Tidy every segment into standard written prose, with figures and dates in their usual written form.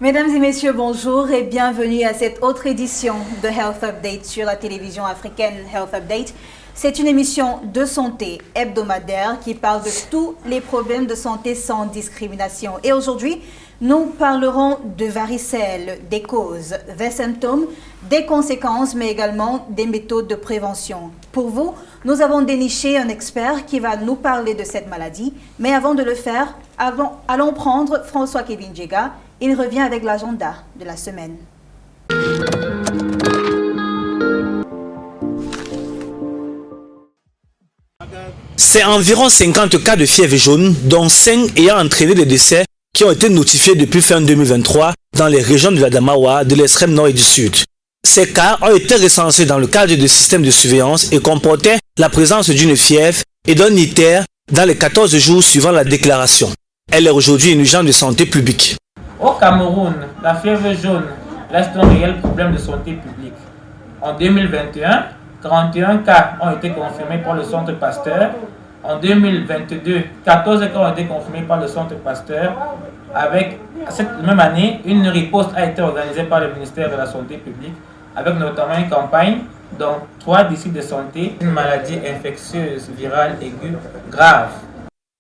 Mesdames et messieurs, bonjour et bienvenue à cette autre édition de Health Update sur la télévision africaine Health Update. C'est une émission de santé hebdomadaire qui parle de tous les problèmes de santé sans discrimination. Et aujourd'hui, nous parlerons de varicelle, des causes, des symptômes, des conséquences, mais également des méthodes de prévention. Pour vous, nous avons déniché un expert qui va nous parler de cette maladie. Mais avant de le faire, allons prendre François Kevin Djega. Il revient avec l'agenda de la semaine. C'est environ 50 cas de fièvre jaune, dont 5 ayant entraîné des décès qui ont été notifiés depuis fin 2023 dans les régions de l'Adamawa, de l'extrême nord et du sud. Ces cas ont été recensés dans le cadre du système de surveillance et comportaient la présence d'une fièvre et d'un ictère dans les 14 jours suivant la déclaration. Elle est aujourd'hui une urgence de santé publique. Au Cameroun, la fièvre jaune reste un réel problème de santé publique. En 2021, 41 cas ont été confirmés par le Centre Pasteur. En 2022, 14 cas ont été confirmés par le Centre Pasteur. Avec cette même année, une riposte a été organisée par le ministère de la Santé publique, avec notamment une campagne dans 3 districts de santé, une maladie infectieuse virale aiguë grave.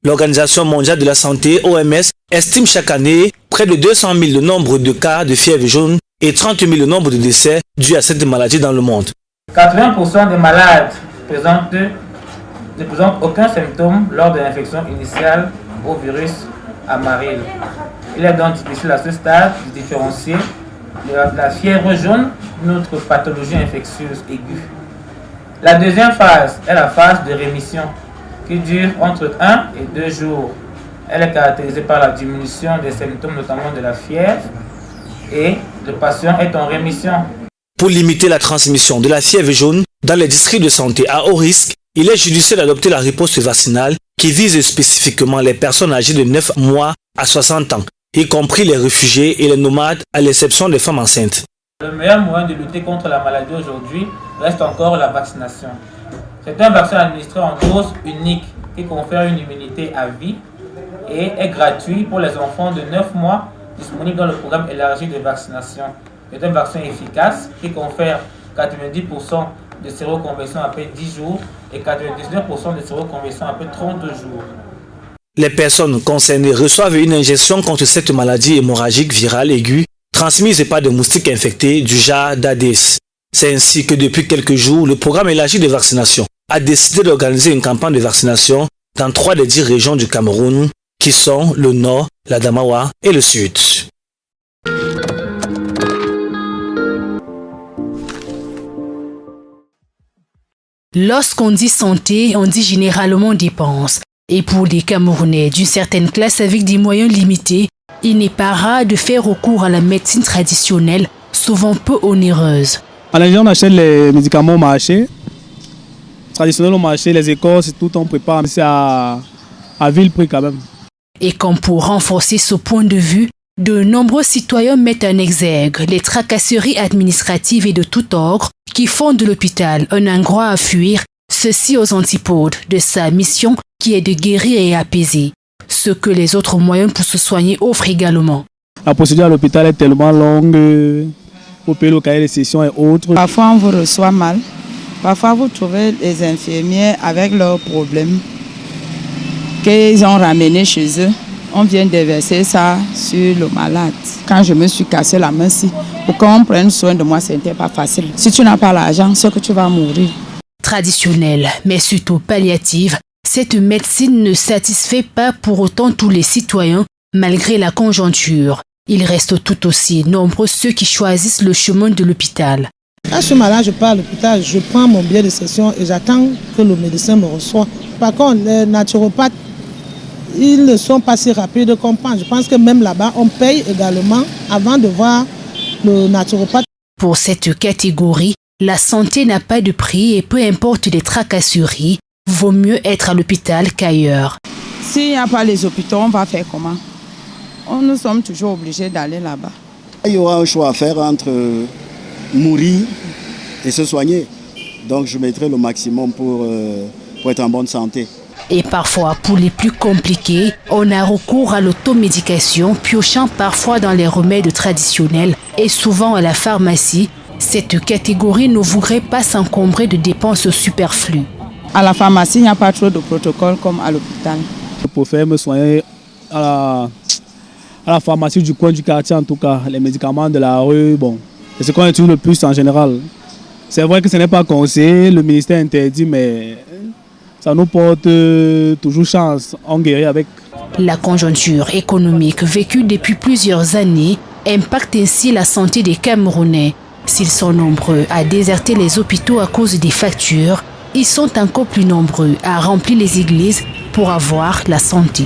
L'Organisation mondiale de la santé, OMS, estime chaque année près de 200 000 le nombre de cas de fièvre jaune et 30 000 le nombre de décès dus à cette maladie dans le monde. 80% des malades ne présentent aucun symptôme lors de l'infection initiale au virus amaril. Il est donc difficile à ce stade de différencier la fièvre jaune d'une autre pathologie infectieuse aiguë. La deuxième phase est la phase de rémission qui dure entre 1 et 2 jours. Elle est caractérisée par la diminution des symptômes, notamment de la fièvre, et le patient est en rémission. Pour limiter la transmission de la fièvre jaune dans les districts de santé à haut risque, il est judicieux d'adopter la riposte vaccinale qui vise spécifiquement les personnes âgées de 9 mois à 60 ans, y compris les réfugiés et les nomades, à l'exception des femmes enceintes. Le meilleur moyen de lutter contre la maladie aujourd'hui reste encore la vaccination. C'est un vaccin administré en dose unique qui confère une immunité à vie et est gratuit pour les enfants de 9 mois disponible dans le programme élargi de vaccination. C'est un vaccin efficace qui confère 90% de séroconversion après 10 jours et 99% de séroconversion après 30 jours. Les personnes concernées reçoivent une injection contre cette maladie hémorragique virale aiguë transmise par des moustiques infectés du genre d'Aedes. C'est ainsi que depuis quelques jours, le programme élargi de vaccination a décidé d'organiser une campagne de vaccination dans 3 des 10 régions du Cameroun, qui sont le nord, l'Adamawa et le sud. Lorsqu'on dit santé, on dit généralement dépenses. Et pour les Camerounais d'une certaine classe avec des moyens limités, il n'est pas rare de faire recours à la médecine traditionnelle, souvent peu onéreuse. À la on achète les médicaments au marché, traditionnels au marché, les écorces, tout on prépare, mais c'est à vil prix quand même. Et comme pour renforcer ce point de vue, de nombreux citoyens mettent en exergue les tracasseries administratives et de tout ordre qui font de l'hôpital un endroit à fuir, ceci aux antipodes de sa mission qui est de guérir et apaiser, ce que les autres moyens pour se soigner offrent également. La procédure à l'hôpital est tellement longue, au pays, le cahier de sessions et autres. Parfois on vous reçoit mal, parfois vous trouvez les infirmiers avec leurs problèmes qu'ils ont ramenés chez eux. On vient déverser ça sur le malade. Quand je me suis cassé la main, pour qu'on prenne soin de moi, ce n'était pas facile. Si tu n'as pas l'argent, c'est que tu vas mourir. Traditionnelle, mais surtout palliative, cette médecine ne satisfait pas pour autant tous les citoyens, malgré la conjoncture. Il reste tout aussi nombreux ceux qui choisissent le chemin de l'hôpital. Quand je suis malade, je pars à l'hôpital, je prends mon billet de session et j'attends que le médecin me reçoive. Par contre, les naturopathes, ils ne sont pas si rapides qu'on pense. Je pense que même là-bas, on paye également avant de voir le naturopathe. Pour cette catégorie, la santé n'a pas de prix et peu importe les tracasseries, vaut mieux être à l'hôpital qu'ailleurs. S'il n'y a pas les hôpitaux, on va faire comment? Nous sommes toujours obligés d'aller là-bas. Il y aura un choix à faire entre mourir et se soigner. Donc je mettrai le maximum pour être en bonne santé. Et parfois, pour les plus compliqués, on a recours à l'automédication, piochant parfois dans les remèdes traditionnels et souvent à la pharmacie. Cette catégorie ne voudrait pas s'encombrer de dépenses superflues. À la pharmacie, il n'y a pas trop de protocoles comme à l'hôpital. Je préfère me soigner à la pharmacie du coin du quartier, en tout cas. Les médicaments de la rue, bon, c'est ce qu'on utilise le plus en général. C'est vrai que ce n'est pas conseillé, le ministère interdit, mais ça nous porte toujours chance. On guérit avec. La conjoncture économique vécue depuis plusieurs années impacte ainsi la santé des Camerounais. S'ils sont nombreux à déserter les hôpitaux à cause des factures, ils sont encore plus nombreux à remplir les églises pour avoir la santé.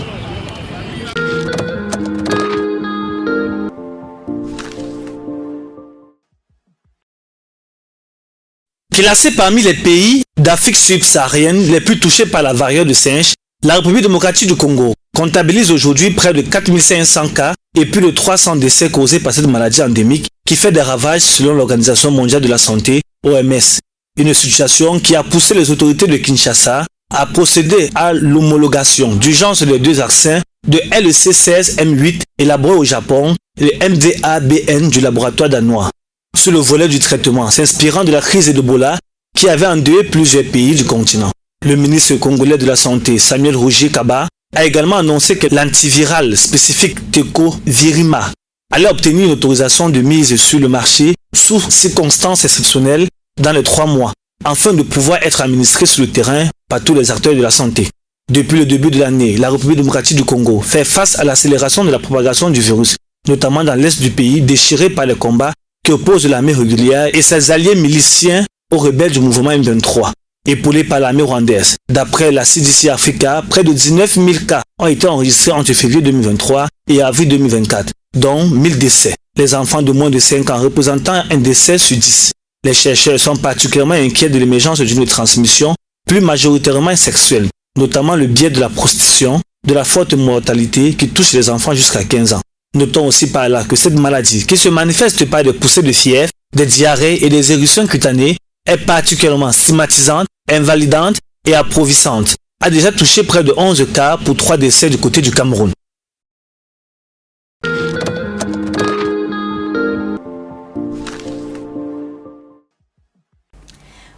Classée parmi les pays d'Afrique subsaharienne les plus touchés par la variole de singe, la République démocratique du Congo comptabilise aujourd'hui près de 4500 cas et plus de 300 décès causés par cette maladie endémique qui fait des ravages selon l'Organisation mondiale de la santé, OMS. Une situation qui a poussé les autorités de Kinshasa à procéder à l'homologation d'urgence des deux vaccins de LC16M8 élaborés au Japon et le MVABN du laboratoire danois. Sur le volet du traitement, s'inspirant de la crise d'Ebola qui avait endeuillé plusieurs pays du continent. Le ministre congolais de la Santé, Samuel Roger Kaba, a également annoncé que l'antiviral spécifique Tecovirima allait obtenir une autorisation de mise sur le marché sous circonstances exceptionnelles dans les 3 mois, afin de pouvoir être administré sur le terrain par tous les acteurs de la santé. Depuis le début de l'année, la République démocratique du Congo fait face à l'accélération de la propagation du virus, notamment dans l'est du pays déchiré par les combats qui opposent l'armée régulière et ses alliés miliciens aux rebelles du mouvement M23, épaulés par l'armée rwandaise. D'après la CDC Africa, près de 19 000 cas ont été enregistrés entre février 2023 et avril 2024, dont 1000 décès. Les enfants de moins de 5 ans représentant un décès sur 10. Les chercheurs sont particulièrement inquiets de l'émergence d'une transmission plus majoritairement sexuelle, notamment le biais de la prostitution, de la forte mortalité qui touche les enfants jusqu'à 15 ans. Notons aussi par là que cette maladie, qui se manifeste par des poussées de fièvre, des diarrhées et des éruptions cutanées, est particulièrement stigmatisante, invalidante et approvissante. A déjà touché près de 11 cas pour 3 décès du côté du Cameroun.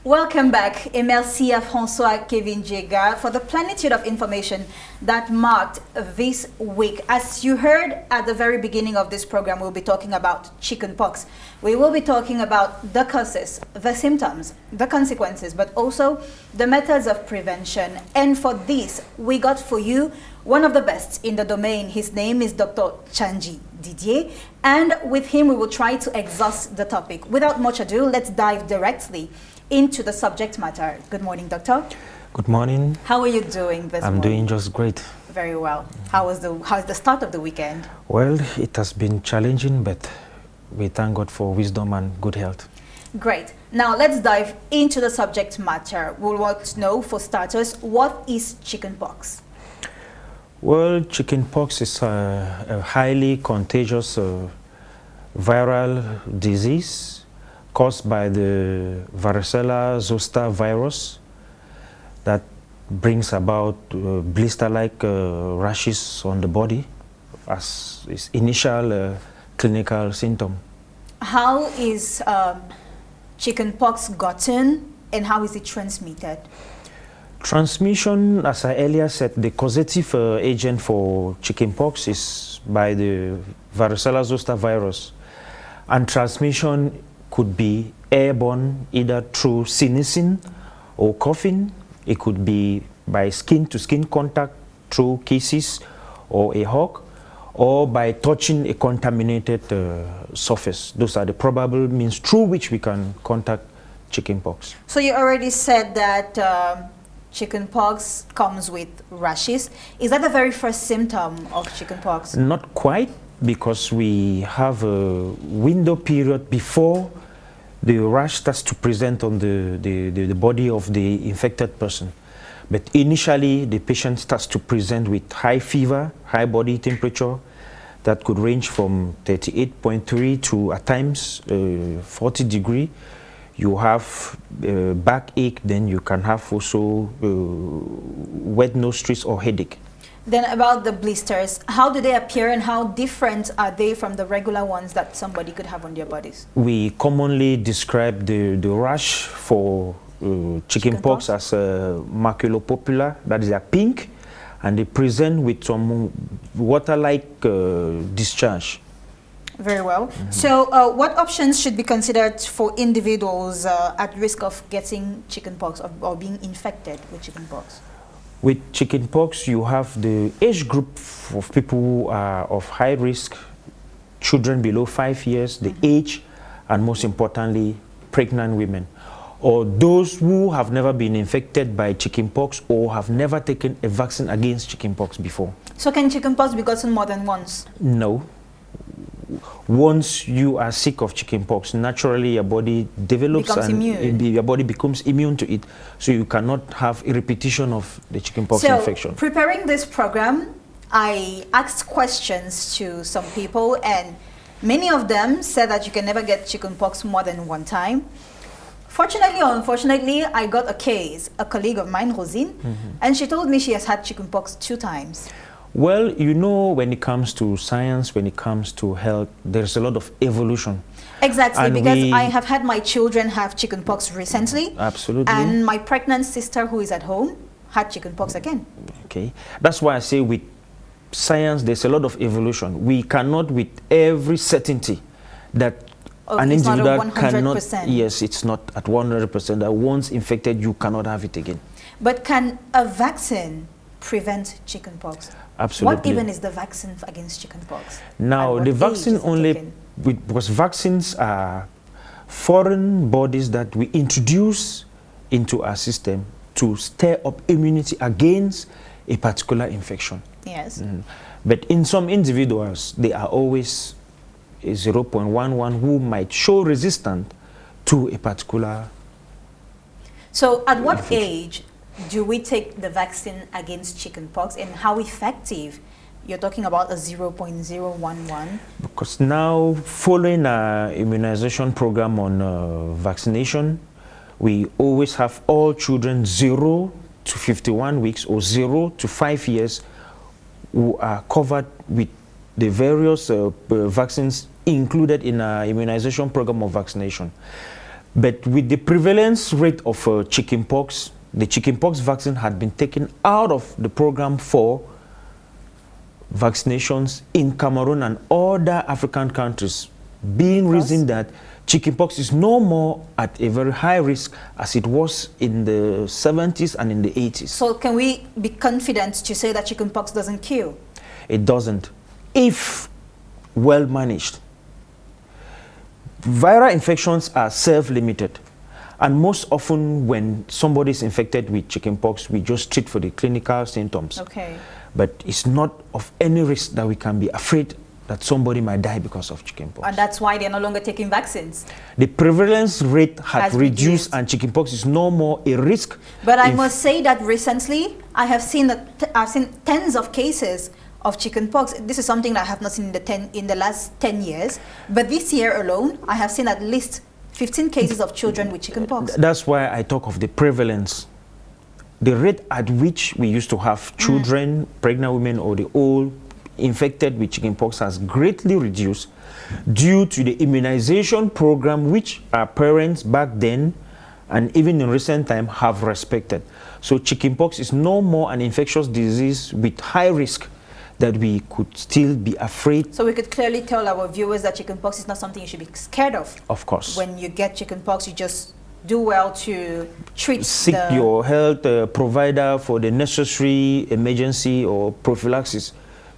Welcome back, et merci à François Kevin Jega for the plenitude of information that marked this week. As you heard at the very beginning of this program, we'll be talking about chickenpox. We will be talking about the causes, the symptoms, the consequences, but also the methods of prevention. And for this, we got for you one of the best in the domain. His name is Dr. Chanji Didier, and with him we will try to exhaust the topic. Without much ado, let's dive directly into the subject matter. Good morning, doctor. Good morning. How are you doing this morning? I'm doing just great. Very well. How's the start of the weekend? Well, it has been challenging, but we thank God for wisdom and good health. Great. Now let's dive into the subject matter. We want to know, for starters, what is chickenpox? Well, chickenpox is a highly contagious viral disease caused by the varicella zoster virus that brings about blister-like rashes on the body as its initial clinical symptom. How is chickenpox gotten and how is it transmitted? Transmission, as I earlier said, the causative agent for chickenpox is by the varicella zoster virus, and transmission could be airborne either through sneezing or coughing. It could be by skin-to-skin contact through kisses or a hug, or by touching a contaminated surface. Those are the probable means through which we can contact chickenpox. So you already said that chickenpox comes with rashes. Is that the very first symptom of chickenpox? Not quite, because we have a window period before the rash starts to present on the body of the infected person. But initially, the patient starts to present with high fever, high body temperature that could range from 38.3 to at times 40 degree. you have backache, then you can have also wet nostrils or headache. Then about the blisters, how do they appear and how different are they from the regular ones that somebody could have on their bodies? We commonly describe the rash for chickenpox as maculopapular, that is a pink, and they present with some water-like discharge. Very well. So what options should be considered for individuals at risk of getting chickenpox or being infected with chickenpox? With chickenpox, you have the age group of people who are of high risk, children below 5 years, the age, and most importantly, pregnant women, or those who have never been infected by chickenpox or have never taken a vaccine against chickenpox before. So can chickenpox be gotten more than once? No. Once you are sick of chickenpox, naturally your body develops your body becomes immune to it, so you cannot have a repetition of the chickenpox infection. Preparing this program, I asked questions to some people, and many of them said that you can never get chickenpox more than one time. Fortunately or unfortunately, I got a case, a colleague of mine, Rosine, and she told me she has had chickenpox 2 times. Well, you know, when it comes to science, when it comes to health, there's a lot of evolution. Exactly, and because I have had my children have chickenpox recently. Absolutely. And my pregnant sister who is at home had chickenpox again. Okay. That's why I say with science, there's a lot of evolution. We cannot with every certainty that an individual cannot, yes, it's not at 100%, that once infected, you cannot have it again. But can a vaccine prevent chickenpox? Absolutely. What even is the vaccine against chickenpox? Now, the vaccine only, because vaccines are foreign bodies that we introduce into our system to stir up immunity against a particular infection. Yes. But in some individuals, they are always a 0.11 who might show resistance to a particular. So at what age do we take the vaccine against chickenpox, and how effective? You're talking about a 0.011. Because now, following our immunization program on vaccination, we always have all children 0 to 51 weeks or 0 to 5 years who are covered with the various vaccines included in our immunization program of vaccination. But with the prevalence rate of chickenpox, the chickenpox vaccine had been taken out of the program for vaccinations in Cameroon and other African countries, being reason that chickenpox is no more at a very high risk as it was in the 70s and in the 80s. So can we be confident to say that chickenpox doesn't kill? It doesn't, if well managed. Viral infections are self-limited. And most often when somebody is infected with chickenpox, we just treat for the clinical symptoms. Okay. But it's not of any risk that we can be afraid that somebody might die because of chickenpox. And that's why they're no longer taking vaccines. The prevalence rate has reduced and chickenpox is no more a risk. But I must say that recently I have seen I've seen tens of cases of chickenpox. This is something that I have not seen in the last 10 years. But this year alone, I have seen at least 15 cases of children with chickenpox. That's why I talk of the prevalence. The rate at which we used to have children, pregnant women, or the old infected with chickenpox has greatly reduced due to the immunization program which our parents back then and even in recent time have respected. So chickenpox is no more an infectious disease with high risk that we could still be afraid. So we could clearly tell our viewers that chickenpox is not something you should be scared of. Of course. When you get chickenpox, you just do well to treat Seek your health provider for the necessary emergency or prophylaxis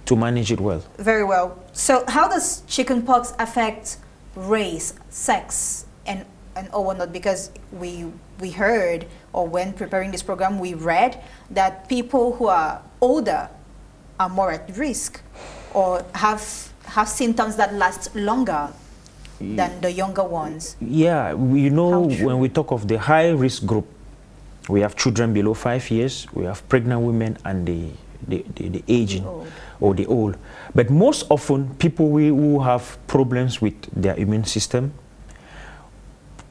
to manage it well. Very well. So how does chickenpox affect race, sex, and or whatnot? Because we heard, or when preparing this program, we read that people who are older are more at risk or have symptoms that last longer than the younger ones. Yeah, you know, when we talk of the high risk group, we have children below 5 years, we have pregnant women, and the aging or the old. But most often, people who have problems with their immune system,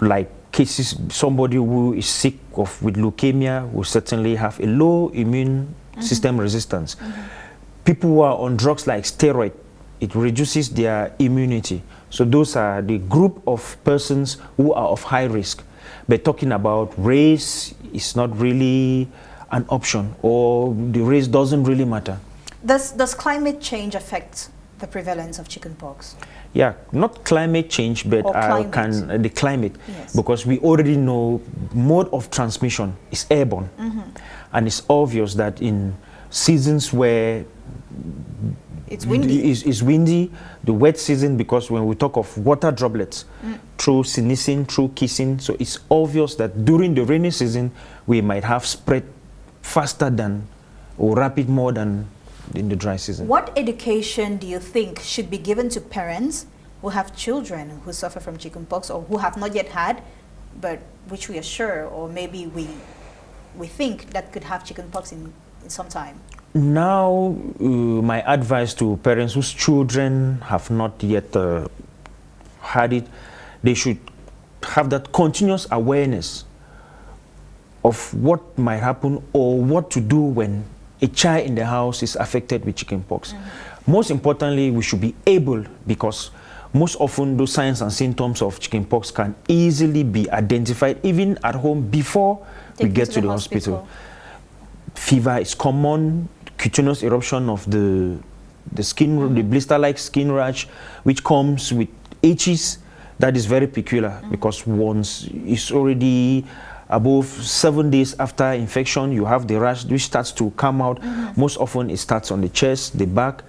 like cases, somebody who is sick with leukemia will certainly have a low immune system resistance. People who are on drugs like steroid, it reduces their immunity. So those are the group of persons who are of high risk. But talking about race is not really an option, or the race doesn't really matter. Does climate change affect the prevalence of chickenpox? Yeah, not climate change, but the climate, yes. Because we already know mode of transmission is airborne. And it's obvious that in seasons where it's windy, the wet season, because when we talk of water droplets, through sneezing, through kissing, so it's obvious that during the rainy season, we might have spread faster than, or rapid more than in the dry season. What education do you think should be given to parents who have children who suffer from chickenpox, or who have not yet had, but which we are sure, or maybe we think that could have chickenpox in some time? Now, my advice to parents whose children have not yet had it, they should have that continuous awareness of what might happen or what to do when a child in the house is affected with chickenpox. Most importantly, we should be able, because most often those signs and symptoms of chickenpox can easily be identified even at home before we get to the hospital. Fever is common, cutaneous eruption of the skin, the blister-like skin rash, which comes with itches. That is very peculiar, because once it's already above 7 days after infection, you have the rash which starts to come out. Most often it starts on the chest, the back,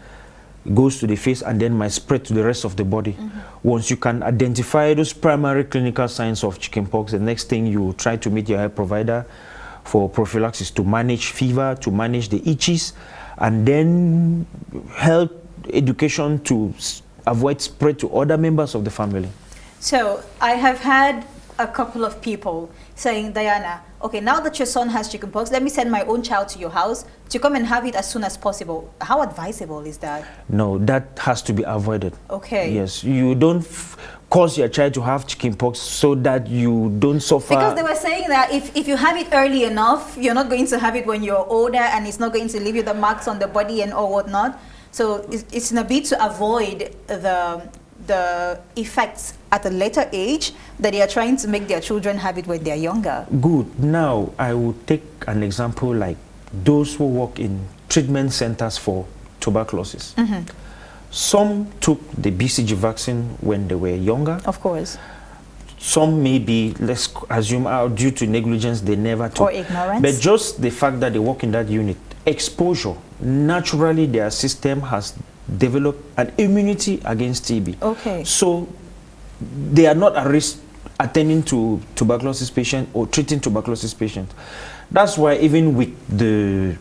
goes to the face, and then might spread to the rest of the body. Once you can identify those primary clinical signs of chickenpox, the next thing you try to meet your health provider for prophylaxis, to manage fever, to manage the itches, and then health education to avoid spread to other members of the family. So I have had a couple of people saying, Diana, okay, now that your son has chickenpox, let me send my own child to your house to come and have it as soon as possible. How advisable is that? No, that has to be avoided. Okay. Yes, you don't cause your child to have chickenpox so that you don't suffer. Because they were saying that if you have it early enough, you're not going to have it when you're older, and it's not going to leave you the marks on the body and or whatnot. So it's in a bit to avoid the effects at a later age, that they are trying to make their children have it when they're younger. Good. Now, I will take an example like those who work in treatment centers for tuberculosis. Some took the BCG vaccine when they were younger. Of course. Some maybe, let's assume, due to negligence, they never took. Or ignorance. But just the fact that they work in that unit, exposure, naturally their system has developed an immunity against TB. Okay. So they are not at risk attending to tuberculosis patients or treating tuberculosis patients. That's why even with the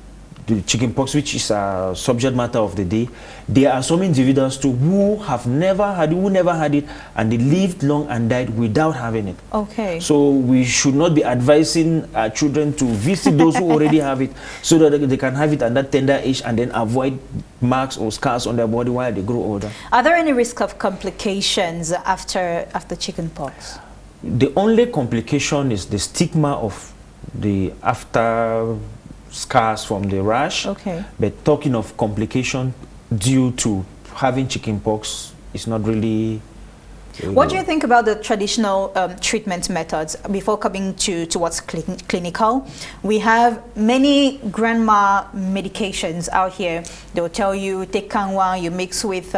chickenpox, which is a subject matter of the day, there are some individuals too who never had it, and they lived long and died without having it. Okay. So we should not be advising our children to visit those who already have it, so that they can have it at that tender age and then avoid marks or scars on their body while they grow older. Are there any risk of complications after chickenpox? The only complication is the stigma of the after scars from the rash. Okay. But talking of complication due to having chickenpox is not really. What do you think about the traditional treatment methods before coming to what's clinical? We have many grandma medications out here. They'll tell you take kanwa, you mix with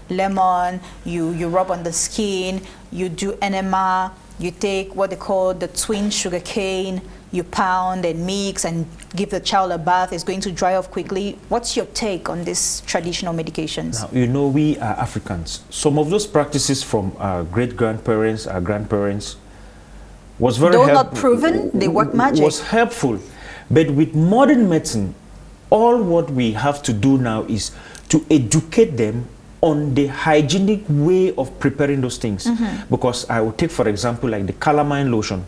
lemon, you rub on the skin, you do enema, you take what they call the twin sugar cane, you pound and mix and give the child a bath. It's going to dry off quickly. What's your take on these traditional medications? Now, you know, we are Africans. Some of those practices from our great-grandparents, our grandparents, was very helpful. Though not proven, they work magic. Was helpful. But with modern medicine, all what we have to do now is to educate them on the hygienic way of preparing those things. Because I will take, for example, like the calamine lotion.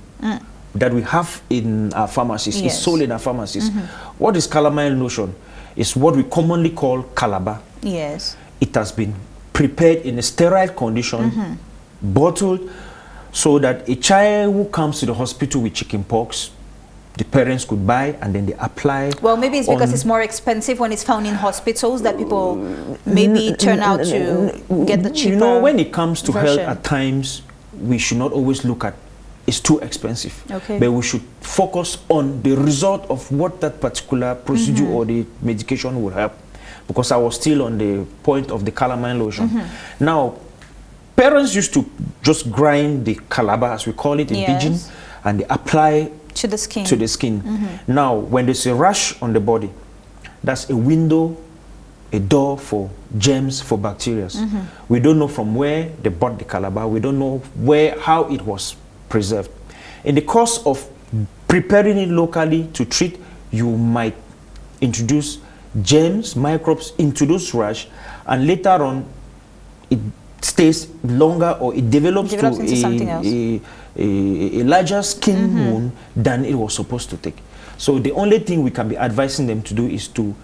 That we have in our pharmacies, yes. is sold in our pharmacies. What is calamine lotion? It's what we commonly call calabar. Yes. It has been prepared in a sterile condition, bottled, so that a child who comes to the hospital with chickenpox, the parents could buy and then they apply. Well, maybe it's because it's more expensive when it's found in hospitals that people maybe turn out to get the cheaper. You know, when it comes to version. health, at times we should not always look at it's too expensive. Okay. But we should focus on the result of what that particular procedure or the medication will help. Because I was still on the point of the calamine lotion. Now, parents used to just grind the calabar, as we call it in pidgin, and they apply to the skin. Now, when there's a rash on the body, that's a window, a door for germs, for bacteria. We don't know from where they bought the calabar. We don't know how it was preserved. In the course of preparing it locally to treat, you might introduce germs, microbes into those rash, and later on it stays longer or it develops to into something else. A larger skin wound than it was supposed to take. So the only thing we can be advising them to do is to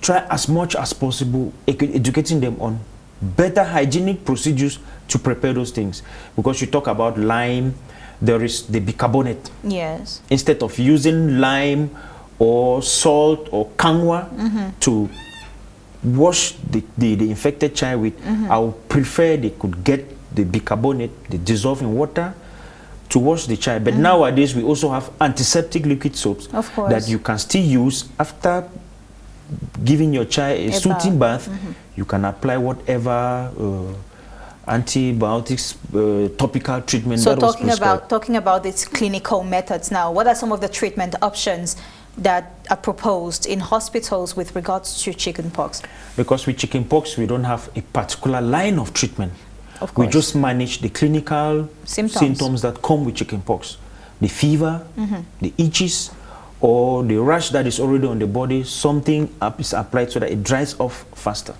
try as much as possible educating them on better hygienic procedures to prepare those things. Because you talk about lime, there is the bicarbonate. Yes. Instead of using lime or salt or kanwa to wash the infected child with, I would prefer they could get the bicarbonate, they dissolve in water to wash the child. But nowadays we also have antiseptic liquid soaps that you can still use after giving your child a soothing bath. You can apply whatever antibiotics, topical treatment so that was prescribed. talking about these clinical methods now, what are some of the treatment options that are proposed in hospitals with regards to chickenpox? Because with chickenpox, we don't have a particular line of treatment. Of course. We just manage the clinical symptoms that come with chickenpox. The fever, the itches, or the rash that is already on the body, something is applied so that it dries off faster.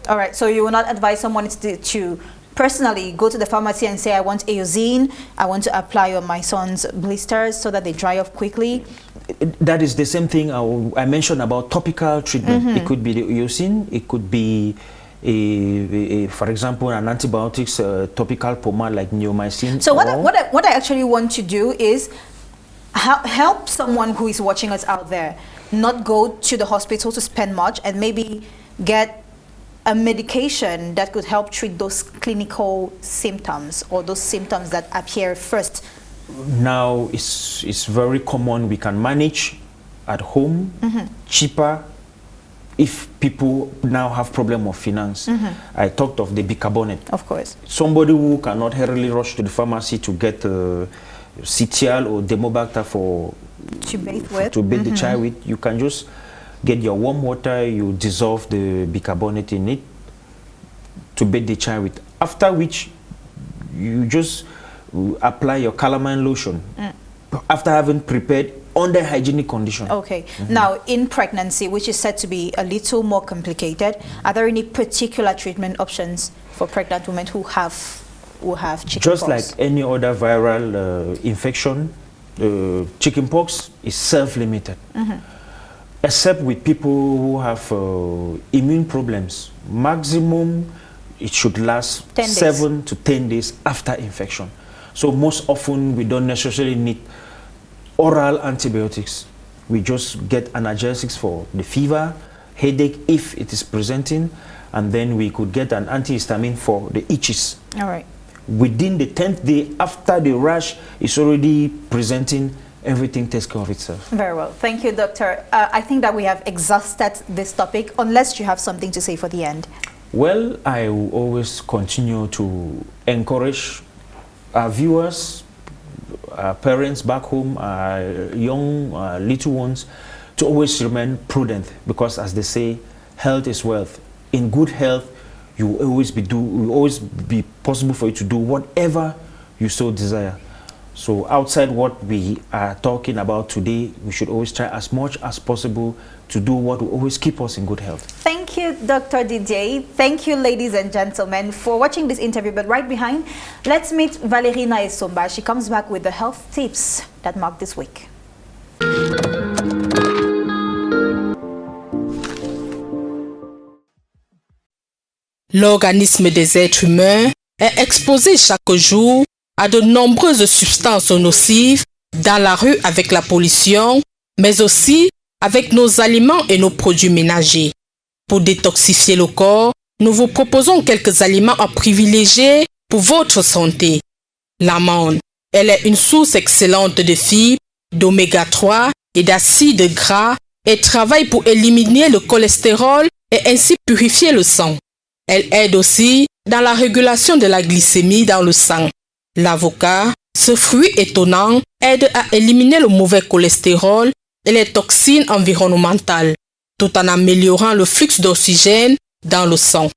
All right, so you will not advise someone to personally go to the pharmacy and say, I want Eozine, I want to apply on my son's blisters so that they dry off quickly? That is the same thing I mentioned about topical treatment. It could be the Eozine, it could be, for example, an antibiotics topical pomade like neomycin. So what I actually want to do is help someone who is watching us out there not go to the hospital to spend much and maybe get a medication that could help treat those clinical symptoms or those symptoms that appear first. Now it's very common. We can manage at home, cheaper, if people now have problem of finance. I talked of the bicarbonate. Of course. Somebody who cannot hurriedly rush to the pharmacy to get Citial or Demobacter to bathe the child with, you can just get your warm water, you dissolve the bicarbonate in it to bathe the child with. After which, you just apply your calamine lotion after having prepared under hygienic condition. Okay. Now, in pregnancy, which is said to be a little more complicated, are there any particular treatment options for pregnant women who have chickenpox? Just like any other viral infection, chickenpox is self-limited. Except with people who have immune problems. Maximum, it should last 7 to 10 days after infection. So most often, we don't necessarily need oral antibiotics. We just get analgesics for the fever, headache, if it is presenting, and then we could get an antihistamine for the itches. All right. Within the 10th day after the rash is already presenting, everything takes care of itself. Very well. Thank you, Doctor. I think that we have exhausted this topic, unless you have something to say for the end. Well, I will always continue to encourage our viewers, our parents back home, our young little ones, to always remain prudent, because as they say, health is wealth. In good health, you will always be possible for you to do whatever you so desire. So outside what we are talking about today, we should always try as much as possible to do what will always keep us in good health. Thank you, Dr. DJ. Thank you, ladies and gentlemen, for watching this interview. But right behind, let's meet Valerina Esomba. She comes back with the health tips that mark this week. L'organisme des êtres humains est exposé chaque jour à de nombreuses substances nocives dans la rue avec la pollution, mais aussi avec nos aliments et nos produits ménagers. Pour détoxifier le corps, nous vous proposons quelques aliments à privilégier pour votre santé. L'amande, elle est une source excellente de fibres, d'oméga 3 et d'acides gras et travaille pour éliminer le cholestérol et ainsi purifier le sang. Elle aide aussi dans la régulation de la glycémie dans le sang. L'avocat, ce fruit étonnant, aide à éliminer le mauvais cholestérol et les toxines environnementales, tout en améliorant le flux d'oxygène dans le sang.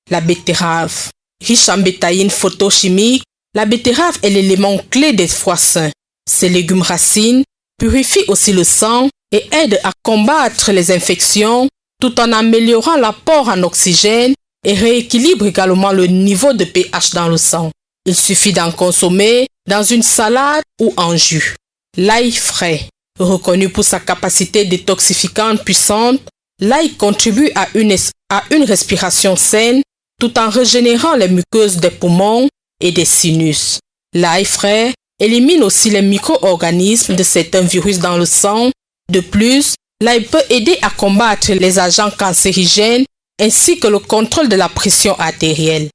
La betterave, riche en bétaïne phytochimique, la betterave est l'élément clé des foies sains. Ces légumes racines purifient aussi le sang et aident à combattre les infections tout en améliorant l'apport en oxygène et rééquilibre également le niveau de pH dans le sang. Il suffit d'en consommer dans une salade ou en jus. L'ail frais, reconnu pour sa capacité détoxifiante puissante, l'ail contribue à une respiration saine tout en régénérant les muqueuses des poumons et des sinus. L'ail frais élimine aussi les micro-organismes de certains virus dans le sang. De plus, l'ail peut aider à combattre les agents cancérigènes ainsi que le contrôle de la pression artérielle.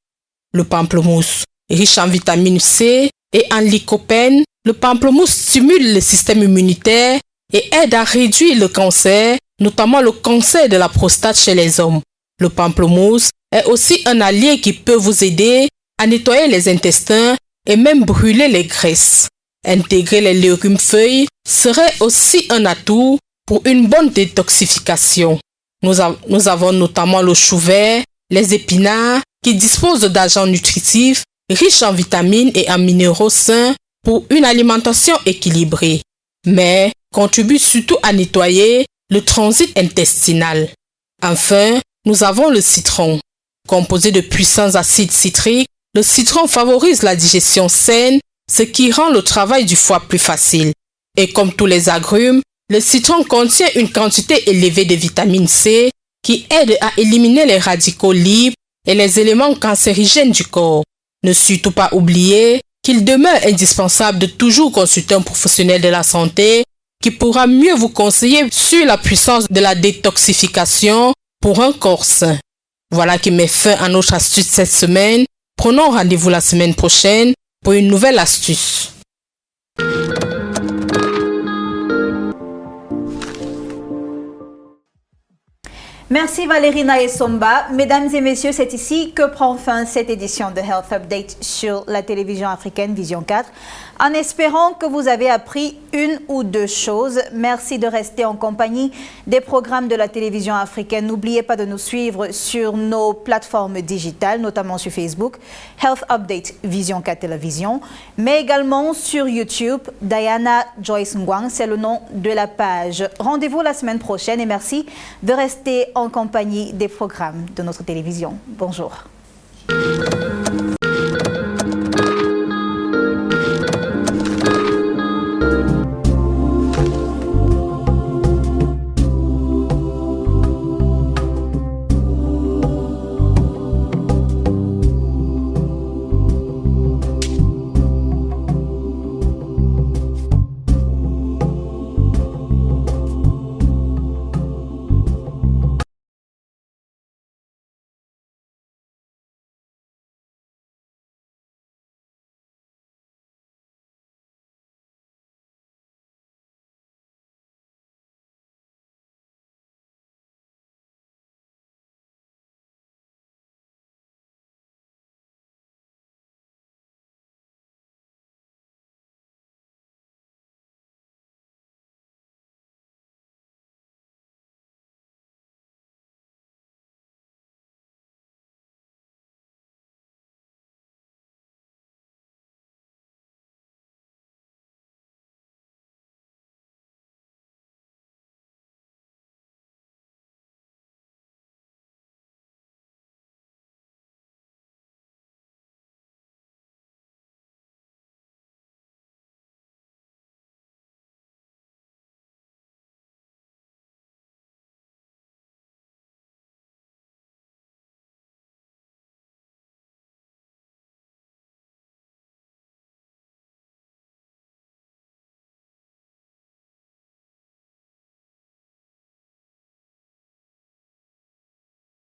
Le pamplemousse, riche en vitamine C et en lycopène, le pamplemousse stimule le système immunitaire et aide à réduire le cancer, notamment le cancer de la prostate chez les hommes. Le pamplemousse est aussi un allié qui peut vous aider à nettoyer les intestins et même brûler les graisses. Intégrer les légumes feuilles serait aussi un atout pour une bonne détoxification. Nous avons notamment le chou vert, les épinards qui disposent d'agents nutritifs riches en vitamines et en minéraux sains pour une alimentation équilibrée, mais contribuent surtout à nettoyer le transit intestinal. Enfin, nous avons le citron. Composé de puissants acides citriques, le citron favorise la digestion saine, ce qui rend le travail du foie plus facile. Et comme tous les agrumes, le citron contient une quantité élevée de vitamine C qui aide à éliminer les radicaux libres et les éléments cancérigènes du corps. Ne surtout pas oublier qu'il demeure indispensable de toujours consulter un professionnel de la santé qui pourra mieux vous conseiller sur la puissance de la détoxification pour un corps sain. Voilà qui met fin à notre astuce cette semaine. Prenons rendez-vous la semaine prochaine pour une nouvelle astuce. Merci Valérina et Somba. Mesdames et messieurs, c'est ici que prend fin cette édition de Health Update sur la télévision africaine Vision 4. En espérant que vous avez appris une ou deux choses, merci de rester en compagnie des programmes de la télévision africaine. N'oubliez pas de nous suivre sur nos plateformes digitales, notamment sur Facebook, Health Update Vision 4 Télévision, mais également sur YouTube, Diana Joyce Ngwang, c'est le nom de la page. Rendez-vous la semaine prochaine et merci de rester en compagnie des programmes de notre télévision. Bonjour.